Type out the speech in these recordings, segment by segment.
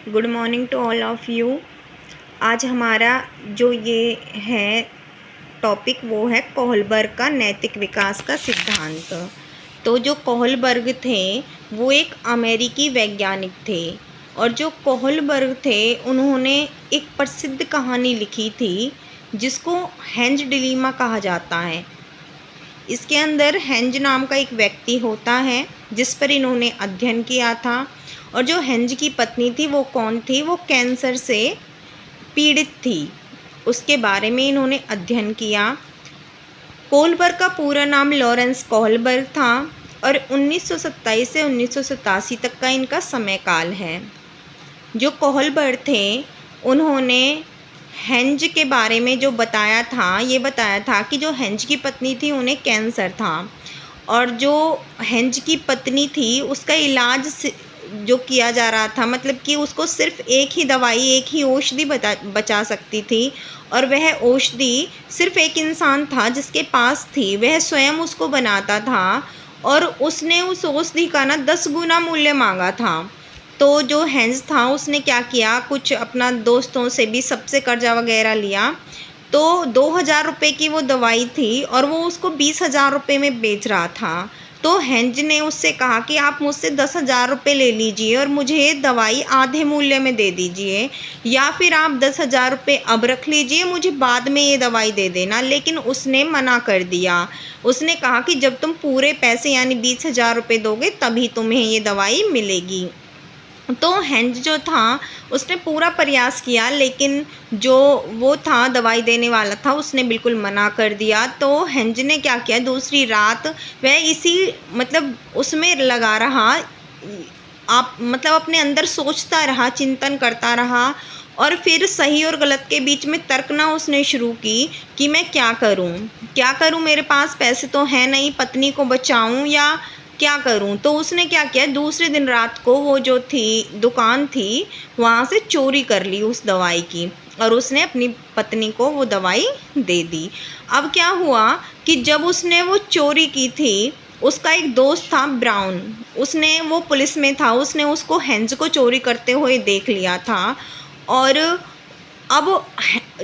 Good morning to all of you. आज हमारा जो ये है टॉपिक वो है कोहलबर्ग का नैतिक विकास का सिद्धांत। तो जो कोहलबर्ग थे वो एक अमेरिकी वैज्ञानिक थे और जो कोहलबर्ग थे उन्होंने एक प्रसिद्ध कहानी लिखी थी जिसको हेंज डिलीमा कहा जाता है। इसके अंदर हेंज नाम का एक व्यक्ति होता है जिस पर इन्होंने अध्ययन किया था और जो हेंज की पत्नी थी वो कौन थी, वो कैंसर से पीड़ित थी। उसके बारे में इन्होंने अध्ययन किया। कोहलबर्ग का पूरा नाम लॉरेंस कोहलबर्ग था और 1927 से 1987 तक का इनका समय काल है। जो कोहलबर्ग थे उन्होंने हेंज के बारे में जो बताया था, ये बताया था कि जो हेंज की पत्नी थी उन्हें कैंसर था और जो हेंज की पत्नी थी उसका इलाज जो किया जा रहा था, मतलब कि उसको सिर्फ एक ही दवाई, एक ही औषधि बचा सकती थी और वह औषधि सिर्फ एक इंसान था जिसके पास थी। वह स्वयं उसको बनाता था और उसने उस औषधि का ना 10 गुना मूल्य मांगा था। तो जो हेंज था उसने क्या किया, कुछ अपना दोस्तों से भी सबसे कर्जा वगैरह लिया। तो 2000 रुपये की वो दवाई थी और वो उसको 20,000 रुपये में बेच रहा था। तो हेंज ने उससे कहा कि आप मुझसे 10,000 रुपये ले लीजिए और मुझे ये दवाई आधे मूल्य में दे दीजिए, या फिर आप 10,000 रुपये अब रख लीजिए, मुझे बाद में ये दवाई दे देना। लेकिन उसने मना कर दिया। उसने कहा कि जब तुम पूरे पैसे यानी 20,000 रुपये दोगे तभी तुम्हें ये दवाई मिलेगी। तो हेंज जो था उसने पूरा प्रयास किया, लेकिन जो वो था दवाई देने वाला था उसने बिल्कुल मना कर दिया। तो हेंज ने क्या किया, दूसरी रात वह इसी उसमें लगा रहा, अपने अंदर सोचता रहा, चिंतन करता रहा और फिर सही और गलत के बीच में तर्कना उसने शुरू की कि मैं क्या करूं, मेरे पास पैसे तो हैं नहीं, पत्नी को बचाऊं या क्या करूं। तो उसने क्या किया, दूसरे दिन रात को वो जो थी दुकान थी वहाँ से चोरी कर ली उस दवाई की और उसने अपनी पत्नी को वो दवाई दे दी। अब क्या हुआ कि जब उसने वो चोरी की थी, उसका एक दोस्त था ब्राउन, वो पुलिस में था, उसने उसको हेंज को चोरी करते हुए देख लिया था। और अब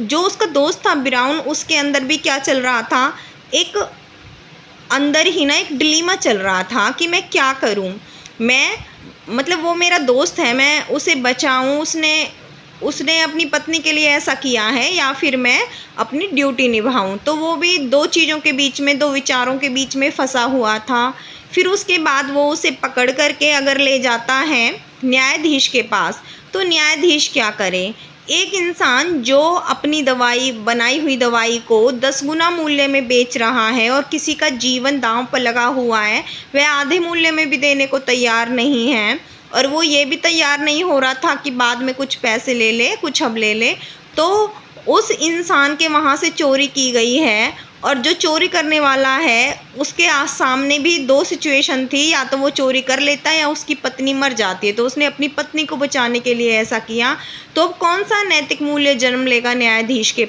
जो उसका दोस्त था ब्राउन, उसके अंदर भी क्या चल रहा था, एक अंदर ही ना एक डिलीमा चल रहा था कि मैं क्या करूं। वो मेरा दोस्त है, मैं उसे बचाऊं, उसने अपनी पत्नी के लिए ऐसा किया है, या फिर मैं अपनी ड्यूटी निभाऊं। तो वो भी दो चीज़ों के बीच में, दो विचारों के बीच में फंसा हुआ था। फिर उसके बाद वो उसे पकड़ करके अगर ले जाता है न्यायाधीश के पास, तो न्यायाधीश क्या करे, एक इंसान जो अपनी बनाई हुई दवाई को 10 गुना मूल्य में बेच रहा है और किसी का जीवन दांव पर लगा हुआ है, वह आधे मूल्य में भी देने को तैयार नहीं है और वो ये भी तैयार नहीं हो रहा था कि बाद में कुछ पैसे ले ले, कुछ अब ले ले। तो उस इंसान के वहाँ से चोरी की गई है और जो चोरी करने वाला है उसके सामने भी दो सिचुएशन थी, या तो वो चोरी कर लेता है या उसकी पत्नी मर जाती है। तो उसने अपनी पत्नी को बचाने के लिए ऐसा किया। तो अब कौन सा नैतिक मूल्य जन्म लेगा न्यायाधीश के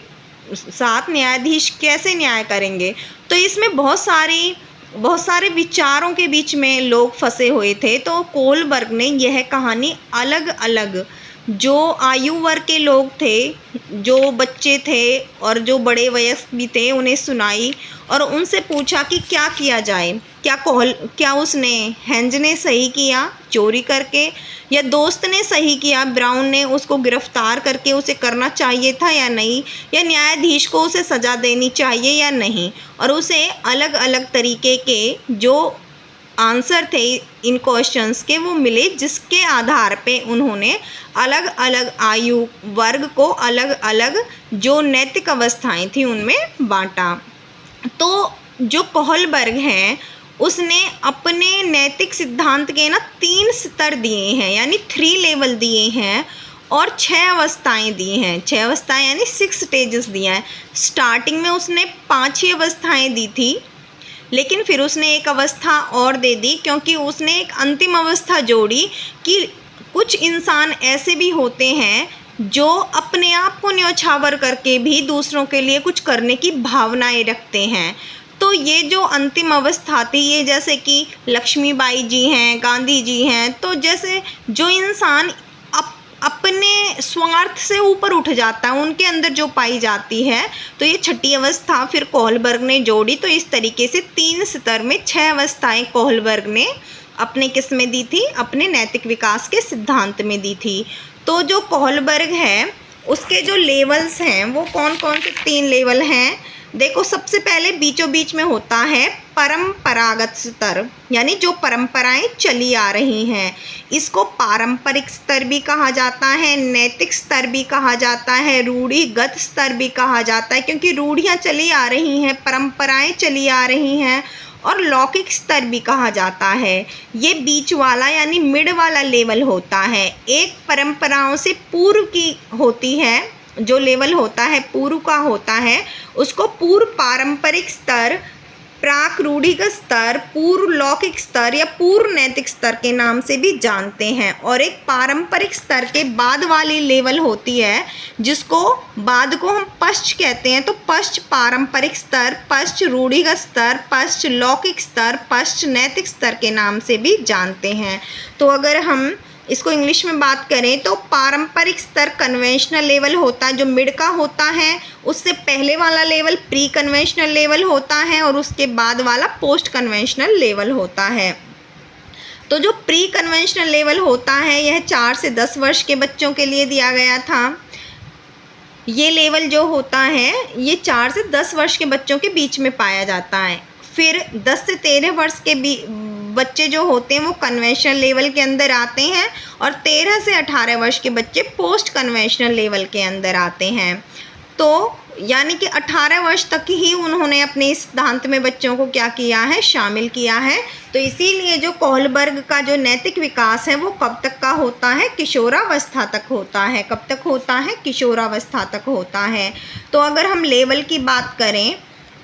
साथ, न्यायाधीश कैसे न्याय करेंगे। तो इसमें बहुत सारे विचारों के बीच में लोग फंसे हुए थे। तो कोहलबर्ग ने यह कहानी अलग अलग जो आयु वर्ग के लोग थे, जो बच्चे थे और जो बड़े वयस्क भी थे, उन्हें सुनाई और उनसे पूछा कि क्या किया जाए। क्या उसने हेंज ने सही किया चोरी करके, या दोस्त ने सही किया ब्राउन ने उसको गिरफ्तार करके उसे करना चाहिए था या नहीं, या न्यायाधीश को उसे सज़ा देनी चाहिए या नहीं। और उसे अलग अलग तरीके के जो आंसर थे इन क्वेश्चंस के वो मिले, जिसके आधार पे उन्होंने अलग अलग आयु वर्ग को अलग अलग जो नैतिक अवस्थाएं थी उनमें बांटा। तो जो कोहलबर्ग हैं उसने अपने नैतिक सिद्धांत के ना 3 स्तर दिए हैं, यानी 3 लेवल दिए हैं और 6 अवस्थाएं दी हैं। 6 अवस्थाएं यानी 6 स्टेजेस दिया है। स्टार्टिंग में उसने 5 ही अवस्थाएं दी थी, लेकिन फिर उसने एक अवस्था और दे दी क्योंकि उसने एक अंतिम अवस्था जोड़ी कि कुछ इंसान ऐसे भी होते हैं जो अपने आप को न्यौछावर करके भी दूसरों के लिए कुछ करने की भावनाएं रखते हैं। तो ये जो अंतिम अवस्था थी, ये जैसे कि लक्ष्मीबाई जी हैं, गांधी जी हैं, तो जैसे जो इंसान अपने स्वार्थ से ऊपर उठ जाता है, उनके अंदर जो पाई जाती है। तो ये छठी अवस्था फिर कोहलबर्ग ने जोड़ी। तो इस तरीके से 3 स्तर में 6 अवस्थाएं कोहलबर्ग ने अपने किस में दी थी, अपने नैतिक विकास के सिद्धांत में दी थी। तो जो कोहलबर्ग है उसके जो लेवल्स हैं वो कौन कौन से 3 लेवल हैं। देखो, सबसे पहले बीचों बीच में होता है परंपरागत स्तर, यानी जो परंपराएं चली आ रही हैं। इसको पारंपरिक स्तर भी कहा जाता है, नैतिक स्तर भी कहा जाता है, रूढ़िगत स्तर भी कहा जाता है, क्योंकि रूढ़ियाँ चली आ रही हैं, परंपराएं चली आ रही हैं। और लौकिक स्तर भी कहा जाता है। ये बीच वाला यानी मिड वाला लेवल होता है। एक परंपराओं से पूर्व की होती है, जो लेवल होता है पूर्व का होता है, उसको पूर्व पारंपरिक स्तर, प्राक रूढ़िगत स्तर, पूर्व लौकिक स्तर या पूर्व नैतिक स्तर के नाम से भी जानते हैं। और एक पारंपरिक स्तर के बाद वाली लेवल होती है जिसको बाद को हम पश्च कहते हैं। तो पश्च पारंपरिक स्तर, पश्च रूढ़िगत स्तर, पश्च लौकिक स्तर, पश्च नैतिक स्तर के नाम से भी जानते हैं। तो अगर हम इसको इंग्लिश में बात करें तो पारंपरिक स्तर कन्वेंशनल लेवल होता है, जो मिड का होता है। उससे पहले वाला लेवल प्री कन्वेंशनल लेवल होता है और उसके बाद वाला पोस्ट कन्वेंशनल लेवल होता है। तो जो प्री कन्वेंशनल लेवल होता है यह 4 से 10 वर्ष के बच्चों के लिए दिया गया था। ये लेवल जो होता है ये 4 से 10 वर्ष के बच्चों के बीच में पाया जाता है। फिर 10 से 13 वर्ष के बच्चे जो होते हैं वो कन्वेंशनल लेवल के अंदर आते हैं और 13 से 18 वर्ष के बच्चे पोस्ट कन्वेंशनल लेवल के अंदर आते हैं। तो यानी कि 18 वर्ष तक ही उन्होंने अपने इस सिद्धांत में बच्चों को क्या किया है, शामिल किया है। तो इसीलिए जो कोहलबर्ग का जो नैतिक विकास है वो कब तक का होता है, किशोरावस्था तक होता है। कब तक होता है, किशोरावस्था तक होता है। तो अगर हम लेवल की बात करें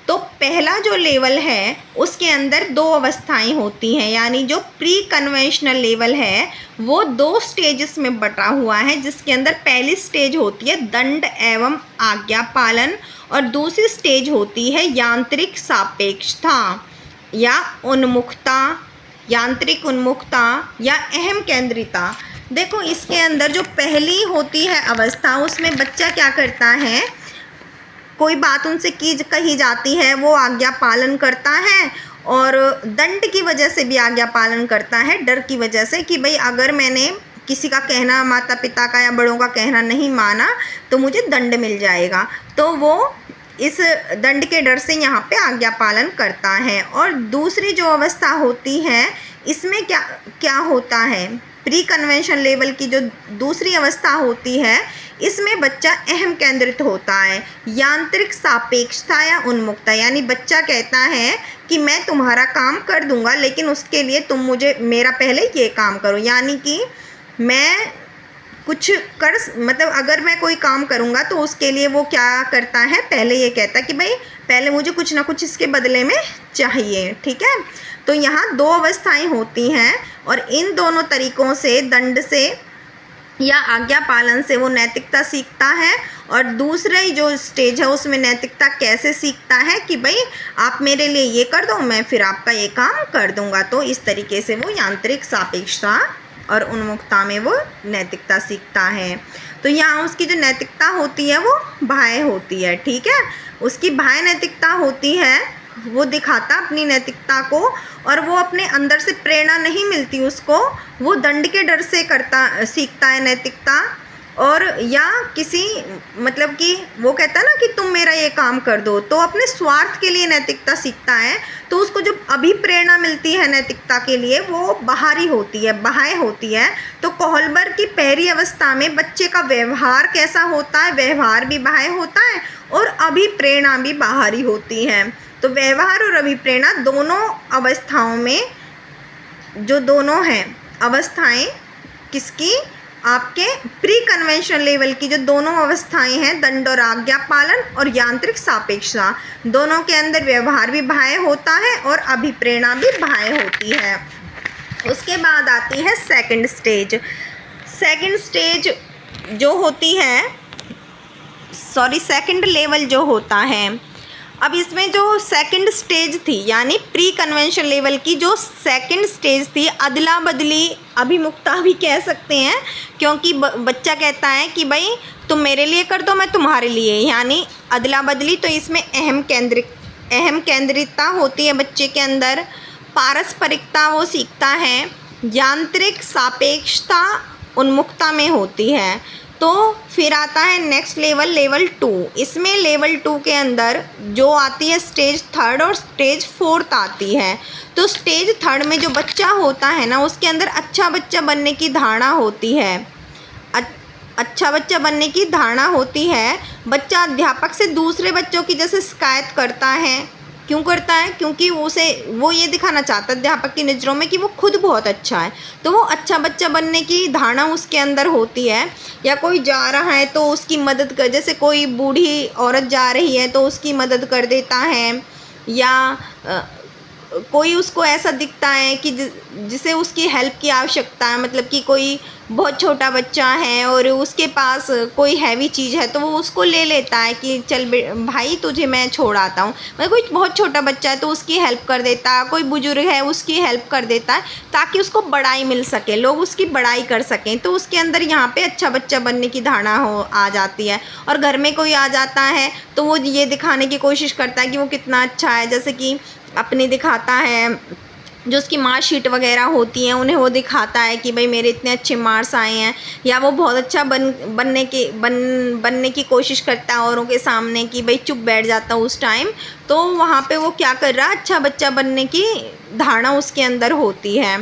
तो पहला जो लेवल है उसके अंदर 2 अवस्थाएं होती हैं, यानी जो प्री कन्वेंशनल लेवल है वो 2 स्टेजेस में बटा हुआ है, जिसके अंदर पहली स्टेज होती है दंड एवं आज्ञा पालन और दूसरी स्टेज होती है यांत्रिक सापेक्षता या उन्मुखता, यांत्रिक उन्मुखता या अहम केंद्रिता। देखो, इसके अंदर जो पहली होती है अवस्था उसमें बच्चा क्या करता है, कोई बात उनसे कही जाती है वो आज्ञा पालन करता है और दंड की वजह से भी आज्ञा पालन करता है, डर की वजह से कि भाई अगर मैंने किसी का कहना, माता पिता का या बड़ों का कहना नहीं माना तो मुझे दंड मिल जाएगा। तो वो इस दंड के डर से यहाँ पे आज्ञा पालन करता है। और दूसरी जो अवस्था होती है इसमें क्या होता है, प्री कन्वेंशन लेवल की जो दूसरी अवस्था होती है इसमें बच्चा अहम केंद्रित होता है, यांत्रिक सापेक्षता या उन्मुखता, यानी बच्चा कहता है कि मैं तुम्हारा काम कर दूंगा लेकिन उसके लिए तुम मुझे मेरा पहले ये काम करो। यानी कि मैं कुछ मतलब अगर मैं कोई काम करूंगा तो उसके लिए वो क्या करता है, पहले ये कहता है कि भाई पहले मुझे कुछ ना कुछ इसके बदले में चाहिए। ठीक है, तो यहाँ 2 अवस्थाएं होती हैं और इन दोनों तरीकों से, दंड से या आज्ञा पालन से वो नैतिकता सीखता है। और दूसरी जो स्टेज है उसमें नैतिकता कैसे सीखता है कि भाई आप मेरे लिए ये कर दो, मैं फिर आपका ये काम कर दूंगा। तो इस तरीके से वो यांत्रिक सापेक्षता और उन्मुखता में वो नैतिकता सीखता है। तो यहाँ उसकी जो नैतिकता होती है वो बाह्य होती है। ठीक है, उसकी बाह्य नैतिकता होती है, वो दिखाता अपनी नैतिकता को और वो अपने अंदर से प्रेरणा नहीं मिलती उसको, वो दंड के डर से सीखता है नैतिकता। और या किसी मतलब कि वो कहता है ना कि तुम मेरा ये काम कर दो, तो अपने स्वार्थ के लिए नैतिकता सीखता है। तो उसको जो अभिप्रेरणा मिलती है नैतिकता के लिए वो बाहरी होती है, बाह्य होती है। तो कोहलबर्ग की पहली अवस्था में बच्चे का व्यवहार कैसा होता है, व्यवहार भी बाह्य होता है और अभिप्रेरणा भी बाहरी होती है। तो व्यवहार और अभिप्रेरणा दोनों अवस्थाओं में, जो दोनों हैं अवस्थाएं किसकी, आपके प्री कन्वेंशनल लेवल की जो दोनों अवस्थाएं हैं, दंड और आज्ञा पालन और यांत्रिक सापेक्षता, दोनों के अंदर व्यवहार भी बाह्य होता है और अभिप्रेरणा भी बाह्य होती है। उसके बाद आती है सेकंड स्टेज। सेकंड स्टेज जो होती है, सेकंड लेवल जो होता है, अब इसमें जो सेकंड स्टेज थी यानी प्री कन्वेंशन लेवल की जो सेकंड स्टेज थी, अदला बदली अभिमुखता भी कह सकते हैं, क्योंकि बच्चा कहता है कि भाई तुम मेरे लिए कर दो, मैं तुम्हारे लिए, यानी अदला बदली। तो इसमें अहम केंद्रितता होती है बच्चे के अंदर, पारस्परिकता वो सीखता है, यांत्रिक सापेक्षता उन्मुखता में होती है। तो फिर आता है नेक्स्ट लेवल, लेवल 2। इसमें लेवल 2 के अंदर जो आती है स्टेज 3 और स्टेज 4 आती है। तो स्टेज 3 में जो बच्चा होता है ना, उसके अंदर अच्छा बच्चा बनने की धारणा होती है। अच्छा बच्चा बनने की धारणा होती है। बच्चा अध्यापक से दूसरे बच्चों की जैसे शिकायत करता है। क्यों करता है? क्योंकि वो ये दिखाना चाहता है अध्यापक की नज़रों में कि वो खुद बहुत अच्छा है। तो वो अच्छा बच्चा बनने की धारणा उसके अंदर होती है। या कोई जा रहा है तो उसकी मदद कर, जैसे कोई बूढ़ी औरत जा रही है तो उसकी मदद कर देता है, या कोई उसको ऐसा दिखता है कि जिसे उसकी हेल्प की आवश्यकता है, मतलब कि कोई बहुत छोटा बच्चा है और उसके पास कोई हैवी चीज़ है तो वो उसको ले लेता है कि चल भाई तुझे मैं छोड़ आता हूँ। मतलब कोई बहुत छोटा बच्चा है तो उसकी हेल्प कर देता है, कोई बुजुर्ग है उसकी हेल्प कर देता है ताकि उसको बड़ाई मिल सके, लोग उसकी बड़ाई कर सकें। तो उसके अंदर यहाँ पे अच्छा बच्चा बनने की धारणा आ जाती है। और घर में कोई आ जाता है तो वो ये दिखाने की कोशिश करता है कि वो कितना अच्छा है, जैसे कि अपने दिखाता है, जो उसकी मार्कशीट वगैरह होती हैं उन्हें वो दिखाता है कि भाई मेरे इतने अच्छे मार्क्स आए हैं, या वो बहुत अच्छा बनने की कोशिश करता है औरों के सामने कि भाई चुप बैठ जाता है उस टाइम। तो वहाँ पे वो क्या कर रहा है, अच्छा बच्चा बनने की धारणा उसके अंदर होती है।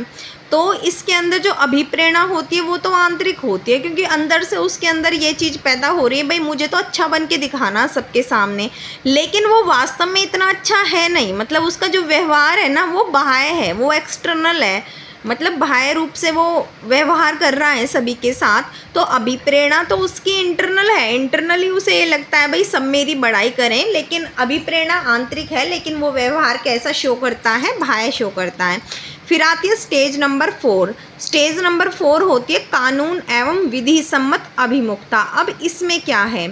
तो इसके अंदर जो अभिप्रेरणा होती है वो तो आंतरिक होती है, क्योंकि अंदर से उसके अंदर ये चीज़ पैदा हो रही है भाई मुझे तो अच्छा बन के दिखाना सबके सामने, लेकिन वो वास्तव में इतना अच्छा है नहीं। मतलब उसका जो व्यवहार है ना वो बाह्य है, वो एक्सटर्नल है, मतलब बाह्य रूप से वो व्यवहार कर रहा है सभी के साथ। तो अभिप्रेरणा तो उसकी इंटरनल है, इंटरनली उसे ये लगता है भाई सब मेरी बड़ाई करें, लेकिन अभिप्रेरणा आंतरिक है, लेकिन वो व्यवहार कैसा शो करता है, बाह्य शो करता है। फिर आती है स्टेज नंबर 4। स्टेज नंबर 4 होती है कानून एवं विधि सम्मत अभिमुखता। अब इसमें क्या है,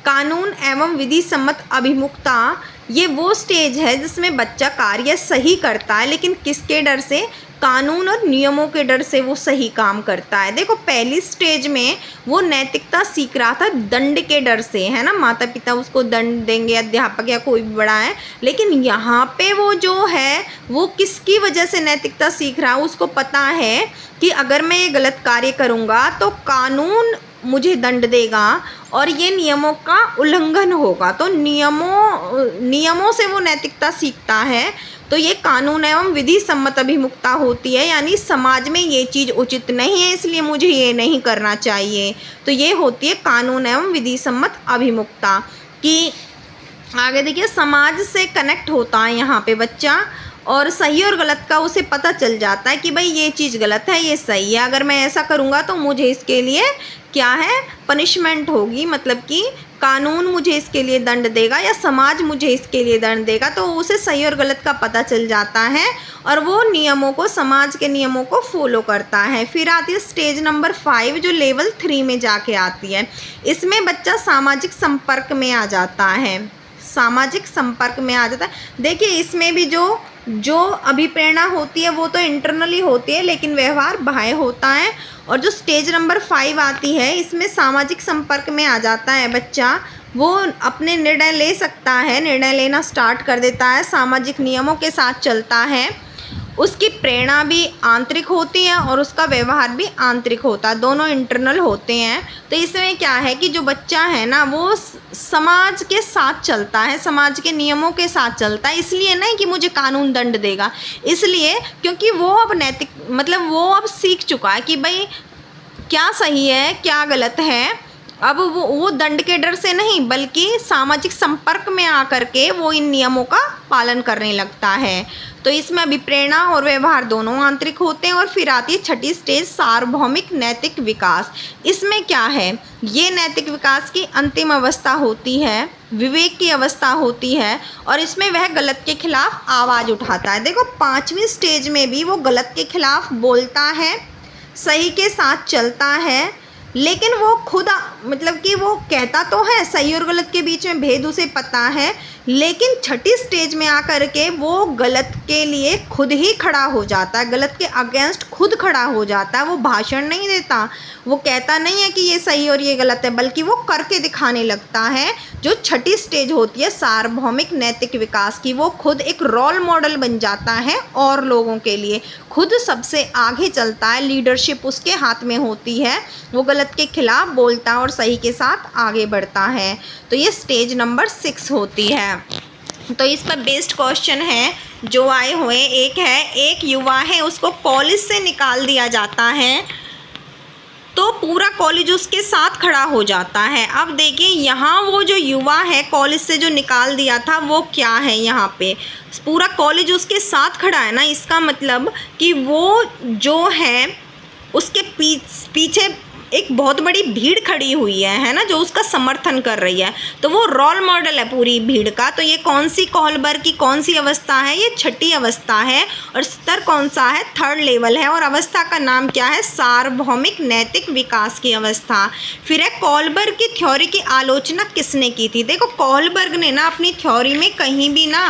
कानून एवं विधि सम्मत अभिमुखता ये वो स्टेज है जिसमें बच्चा कार्य सही करता है, लेकिन किसके डर से, कानून और नियमों के डर से वो सही काम करता है। देखो पहली स्टेज में वो नैतिकता सीख रहा था दंड के डर से, है ना, माता पिता उसको दंड देंगे, अध्यापक या कोई भी बड़ा है, लेकिन यहाँ पे वो जो है वो किसकी वजह से नैतिकता सीख रहा है, उसको पता है कि अगर मैं ये गलत कार्य करूँगा तो कानून मुझे दंड देगा और ये नियमों का उल्लंघन होगा। तो नियमों से वो नैतिकता सीखता है। तो ये कानून एवं विधि सम्मत अभिमुखता होती है, यानी समाज में ये चीज़ उचित नहीं है इसलिए मुझे ये नहीं करना चाहिए। तो ये होती है कानून एवं विधि सम्मत अभिमुखता। कि आगे देखिए समाज से कनेक्ट होता है यहाँ पे बच्चा, और सही और गलत का उसे पता चल जाता है कि भाई ये चीज़ गलत है, ये सही है, अगर मैं ऐसा करूँगा तो मुझे इसके लिए क्या है, पनिशमेंट होगी, मतलब कि कानून मुझे इसके लिए दंड देगा या समाज मुझे इसके लिए दंड देगा। तो उसे सही और गलत का पता चल जाता है और वो नियमों को, समाज के नियमों को फॉलो करता है। फिर आती है स्टेज नंबर 5 जो लेवल 3 में जाके आती है। इसमें बच्चा सामाजिक संपर्क में आ जाता है, सामाजिक संपर्क में आ जाता है। देखिए इसमें भी जो अभिप्रेरणा होती है वो तो इंटरनली होती है, लेकिन व्यवहार बाह्य होता है। और जो स्टेज नंबर 5 आती है इसमें सामाजिक संपर्क में आ जाता है बच्चा, वो अपने निर्णय ले सकता है, निर्णय लेना स्टार्ट कर देता है, सामाजिक नियमों के साथ चलता है, उसकी प्रेरणा भी आंतरिक होती है और उसका व्यवहार भी आंतरिक होता है, दोनों इंटरनल होते हैं। तो इसमें क्या है कि जो बच्चा है ना वो समाज के साथ चलता है, समाज के नियमों के साथ चलता है, इसलिए नहीं कि मुझे कानून दंड देगा, इसलिए क्योंकि वो अब नैतिक, मतलब वो अब सीख चुका है कि भाई क्या सही है क्या गलत है। अब वो दंड के डर से नहीं बल्कि सामाजिक संपर्क में आकर के वो इन नियमों का पालन करने लगता है। तो इसमें अभिप्रेरणा और व्यवहार दोनों आंतरिक होते हैं। और फिर आती है छठी स्टेज सार्वभौमिक नैतिक विकास। इसमें क्या है, ये नैतिक विकास की अंतिम अवस्था होती है, विवेक की अवस्था होती है, और इसमें वह गलत के खिलाफ आवाज़ उठाता है। देखो 5वीं स्टेज में भी वो गलत के खिलाफ बोलता है, सही के साथ चलता है, लेकिन वो खुद मतलब कि वो कहता तो है, सही और गलत के बीच में भेद उसे पता है, लेकिन छठी स्टेज में आकर के वो गलत के लिए खुद ही खड़ा हो जाता है, गलत के अगेंस्ट खुद खड़ा हो जाता है। वो भाषण नहीं देता, वो कहता नहीं है कि ये सही और ये गलत है, बल्कि वो करके दिखाने लगता है। जो छठी स्टेज होती है सार्वभौमिक नैतिक विकास की, वो खुद एक रोल मॉडल बन जाता है और लोगों के लिए, खुद सबसे आगे चलता है, लीडरशिप उसके हाथ में होती है, वो गलत के खिलाफ बोलता है और सही के साथ आगे बढ़ता है। तो ये स्टेज नंबर 6 होती है। तो इस पर बेस्ड क्वेश्चन है जो आए हुए, एक है, एक युवा है उसको कॉलेज से निकाल दिया जाता है तो पूरा कॉलेज उसके साथ खड़ा हो जाता है। अब देखिए यहाँ वो जो युवा है कॉलेज से जो निकाल दिया था वो क्या है, यहाँ पे पूरा कॉलेज उसके साथ खड़ा है ना, इसका मतलब कि वो जो है उसके पीछे एक बहुत बड़ी भीड़ खड़ी हुई है ना, जो उसका समर्थन कर रही है। तो वो रोल मॉडल है पूरी भीड़ का। तो ये कौन सी कोहलबर्ग की कौन सी अवस्था है, ये छठी अवस्था है और स्तर कौन सा है, 3rd लेवल है, और अवस्था का नाम क्या है, सार्वभौमिक नैतिक विकास की अवस्था। फिर है कोहलबर्ग की थ्योरी की आलोचना किसने की थी। देखो कोहलबर्ग ने ना अपनी थ्योरी में कहीं भी ना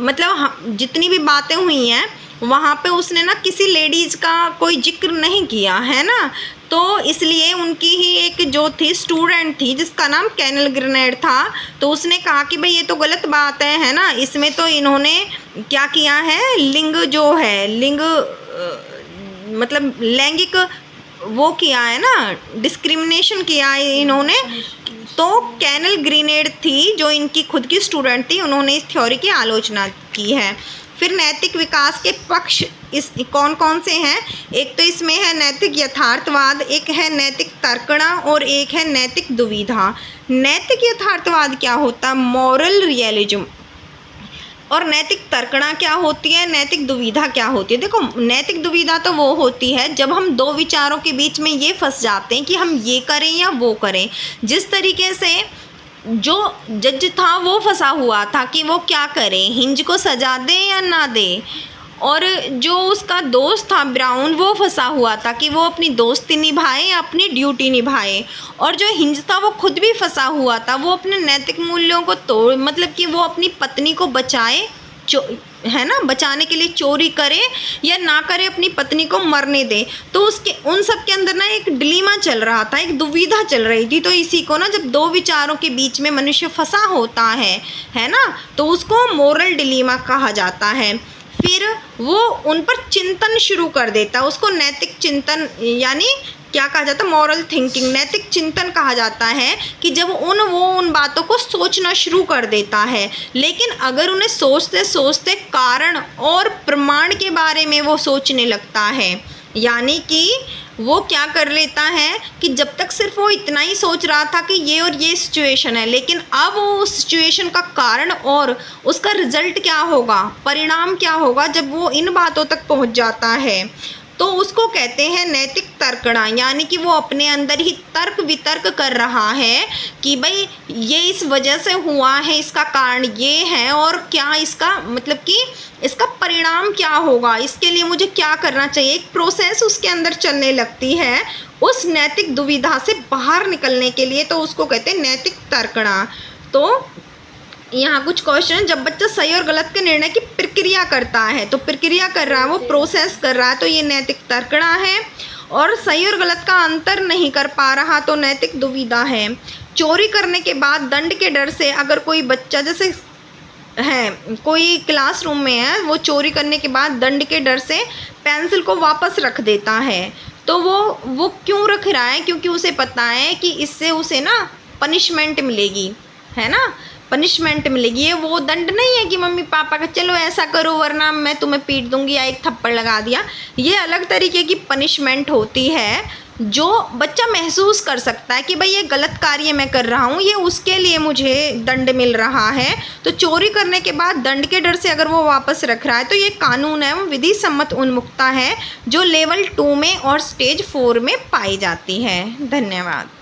मतलब जितनी भी बातें हुई हैं वहाँ पे उसने ना किसी लेडीज़ का कोई जिक्र नहीं किया है ना। तो इसलिए उनकी ही एक जो थी स्टूडेंट थी जिसका नाम कैनल ग्रेनेड था, तो उसने कहा कि भाई ये तो गलत बात है ना, इसमें तो इन्होंने क्या किया है, लिंग जो है लिंग मतलब लैंगिक वो किया है ना, डिस्क्रिमिनेशन किया है इन्होंने। तो कैनल ग्रेनेड थी जो इनकी खुद की स्टूडेंट थी, उन्होंने इस थ्योरी की आलोचना की है। फिर नैतिक विकास के पक्ष इस कौन कौन से हैं, एक तो इसमें है नैतिक यथार्थवाद, एक है नैतिक तर्कणा और एक है नैतिक दुविधा। नैतिक यथार्थवाद क्या होता है, मॉरल रियलिज्म, और नैतिक तर्कणा क्या होती है, नैतिक दुविधा क्या होती है। देखो नैतिक दुविधा तो वो होती है जब हम दो विचारों के बीच में ये फंस जाते हैं कि हम ये करें या वो करें। जिस तरीके से जो जज था वो फंसा हुआ था कि वो क्या करे, हिंज को सजा दे या ना दे, और जो उसका दोस्त था ब्राउन वो फंसा हुआ था कि वो अपनी दोस्ती निभाए या अपनी ड्यूटी निभाए, और जो हिंज था वो खुद भी फंसा हुआ था, वो अपने नैतिक मूल्यों को तोड़ मतलब कि वो अपनी पत्नी को बचाए है ना, बचाने के लिए चोरी करे या ना करे, अपनी पत्नी को मरने दे। तो उसके उन सब के अंदर ना एक डिलीमा चल रहा था, एक दुविधा चल रही थी। तो इसी को ना जब दो विचारों के बीच में मनुष्य फंसा होता है ना, तो उसको मोरल डिलीमा कहा जाता है। फिर वो उन पर चिंतन शुरू कर देता है, उसको नैतिक चिंतन यानी क्या कहा जाता है, मॉरल थिंकिंग, नैतिक चिंतन कहा जाता है कि जब वो उन बातों को सोचना शुरू कर देता है। लेकिन अगर उन्हें सोचते सोचते कारण और प्रमाण के बारे में वो सोचने लगता है, यानी कि वो क्या कर लेता है कि जब तक सिर्फ वो इतना ही सोच रहा था कि ये और ये सिचुएशन है, लेकिन अब वो उस सिचुएशन का कारण और उसका रिजल्ट क्या होगा, परिणाम क्या होगा, जब वो इन बातों तक पहुंच जाता है तो उसको कहते हैं नैतिक तर्कणा। यानी कि वो अपने अंदर ही तर्क वितर्क कर रहा है कि भाई ये इस वजह से हुआ है, इसका कारण ये है, और क्या इसका मतलब कि इसका परिणाम क्या होगा, इसके लिए मुझे क्या करना चाहिए। एक प्रोसेस उसके अंदर चलने लगती है उस नैतिक दुविधा से बाहर निकलने के लिए, तो उसको कहते हैं नैतिक तर्कणा। तो यहाँ कुछ क्वेश्चन, जब बच्चा सही और गलत के निर्णय की प्रक्रिया करता है, तो प्रक्रिया कर रहा है, वो प्रोसेस कर रहा है, तो ये नैतिक तर्कणा है। और सही और गलत का अंतर नहीं कर पा रहा तो नैतिक दुविधा है। चोरी करने के बाद दंड के डर से अगर कोई बच्चा जैसे है कोई क्लासरूम में है, वो चोरी करने के बाद दंड के डर से पेंसिल को वापस रख देता है, तो वो क्यों रख रहा है, क्योंकि उसे पता है कि इससे उसे ना पनिशमेंट मिलेगी, है ना, पनिशमेंट मिलेगी। ये वो दंड नहीं है कि मम्मी पापा का चलो ऐसा करो वरना मैं तुम्हें पीट दूंगी या एक थप्पड़ लगा दिया। ये अलग तरीके की पनिशमेंट होती है जो बच्चा महसूस कर सकता है कि भाई ये गलत कार्य मैं कर रहा हूँ, ये उसके लिए मुझे दंड मिल रहा है। तो चोरी करने के बाद दंड के डर से अगर वो वापस रख रहा है तो ये कानून है, वो विधि सम्मत उन्मुक्ता है जो लेवल 2 में और स्टेज 4 में पाई जाती है। धन्यवाद।